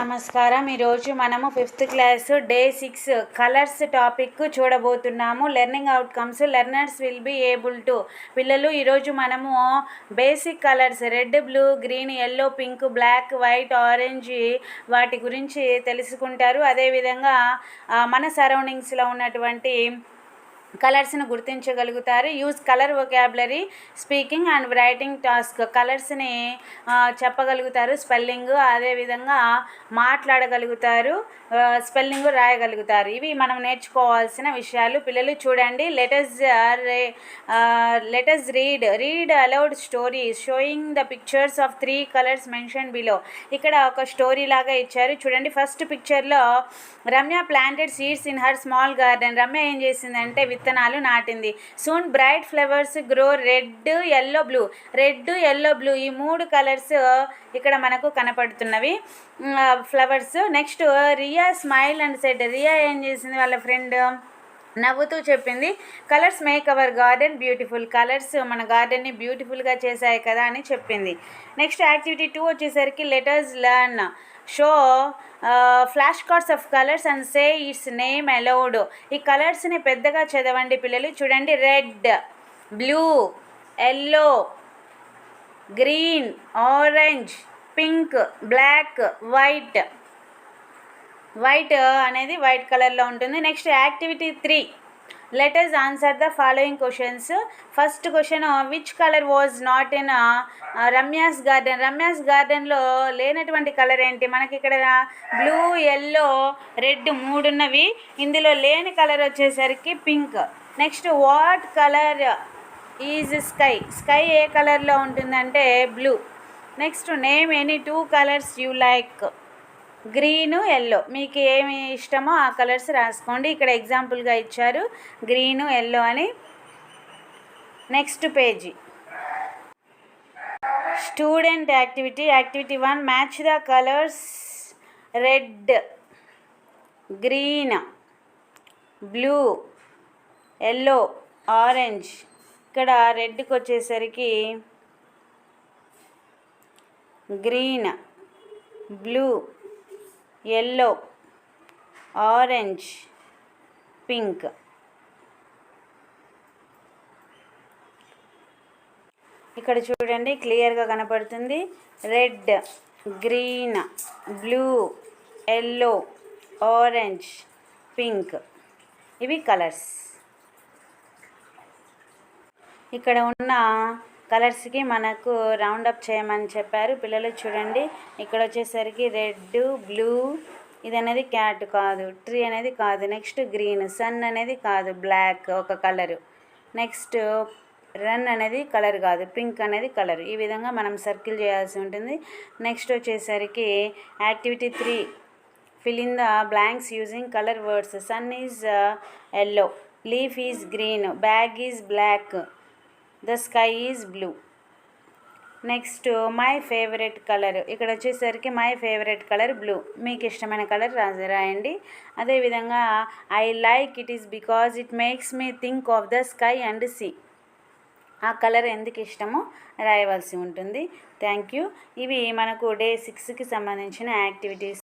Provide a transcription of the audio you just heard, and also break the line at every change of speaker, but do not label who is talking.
నమస్కారం. ఈరోజు మనము 5th class day 6 colours topic చూడబోతున్నాము. Learning outcomes learners will be able to. పిల్లలు ఈరోజు మనము basic colours red, blue, green, yellow, pink, black, white, orange వాటి గురించి తెలుసుకుంటారు. అదేవిధంగా మన సరౌండింగ్స్లో ఉన్నటువంటి కలర్స్ని గుర్తించగలుగుతారు. Use colour vocabulary speaking and writing task. కలర్స్ని చెప్పగలుగుతారు, స్పెల్లింగ్, అదేవిధంగా మాట్లాడగలుగుతారు, స్పెల్లింగ్ రాయగలుగుతారు. ఇవి మనం నేర్చుకోవాల్సిన విషయాలు. పిల్లలు చూడండి. Let us read aloud stories showing the pictures of 3 colours mention below. ఇక్కడ ఒక స్టోరీ లాగా ఇచ్చారు. చూడండి. ఫస్ట్ పిక్చర్లో Ramya planted seeds in her small garden. Ramya ఏం చేసిందంటే విత్తనాలు నాటింది. Soon bright flowers grow red, yellow, blue. Red, yellow, blue ఈ 3 కలర్స్ ఇక్కడ మనకు కనపడుతున్నవి flowers. Next Riya smile and said. Riya ఏం చేసింది, వాళ్ళ ఫ్రెండ్ నవ్వుతూ చెప్పింది, colours make our garden beautiful. Colours మన గార్డెన్ని బ్యూటిఫుల్గా చేశాయి కదా అని చెప్పింది. నెక్స్ట్ యాక్టివిటీ 2 వచ్చేసరికి letters learn show flash cards of colours and say its name aloud. ఈ కలర్స్ని పెద్దగా చదవండి పిల్లలు. చూడండి. Red, blue, yellow, green, orange, pink, black, white. White అనేది వైట్ కలర్లో ఉంటుంది. Next activity 3 letters answer the following questions. First question, which colour was not in Ramya's garden. Ramya's గార్డెన్లో లేనటువంటి కలర్ ఏంటి? మనకి ఇక్కడ బ్లూ, ఎల్లో, రెడ్ 3 ఉన్నవి. ఇందులో లేని కలర్ వచ్చేసరికి pink. Next what colour is sky. Sky ఏ కలర్లో ఉంటుందంటే blue. Next name any 2 colours you like. Green, yellow. మీకు ఏమి ఇష్టమో ఆ కలర్స్ రాసుకోండి. ఇక్కడ ఎగ్జాంపుల్గా ఇచ్చారు గ్రీను, ఎల్లో అని. Next page student activity. Activity 1 match the colours red, green, blue, yellow, orange. ఇక్కడ రెడ్కి వచ్చేసరికి green, blue, yellow, orange, pink. ఇక్కడ చూడండి, క్లియర్గా కనపడుతుంది. Red, green, blue, yellow, orange, pink ఇవి కలర్స్. ఇక్కడ ఉన్న కలర్స్కి మనకు రౌండప్ చేయమని చెప్పారు. పిల్లలు చూడండి. ఇక్కడ వచ్చేసరికి రెడ్, బ్లూ, ఇది అనేది క్యాట్ కాదు, ట్రీ అనేది కాదు. నెక్స్ట్ గ్రీన్, సన్ అనేది కాదు, బ్లాక్ ఒక కలరు. నెక్స్ట్ రన్ అనేది కలర్ కాదు, పింక్ అనేది కలర్. ఈ విధంగా మనం సర్కిల్ చేయాల్సి ఉంటుంది. నెక్స్ట్ వచ్చేసరికి activity 3 fill in the blanks using colour words. Sun is yellow, leaf is green, bag is black, the sky is blue. Next my favourite colour. ఇక్కడ వచ్చేసరికి మై ఫేవరెట్ కలర్ బ్లూ. మీకు ఇష్టమైన colour రాయండి. అదేవిధంగా I like it is because it makes me think of the sky and sea. ఆ colour ఎందుకు ఇష్టమో రాయవలసి ఉంటుంది. Thank you. ఇవి మనకు డే 6కి సంబంధించిన యాక్టివిటీస్.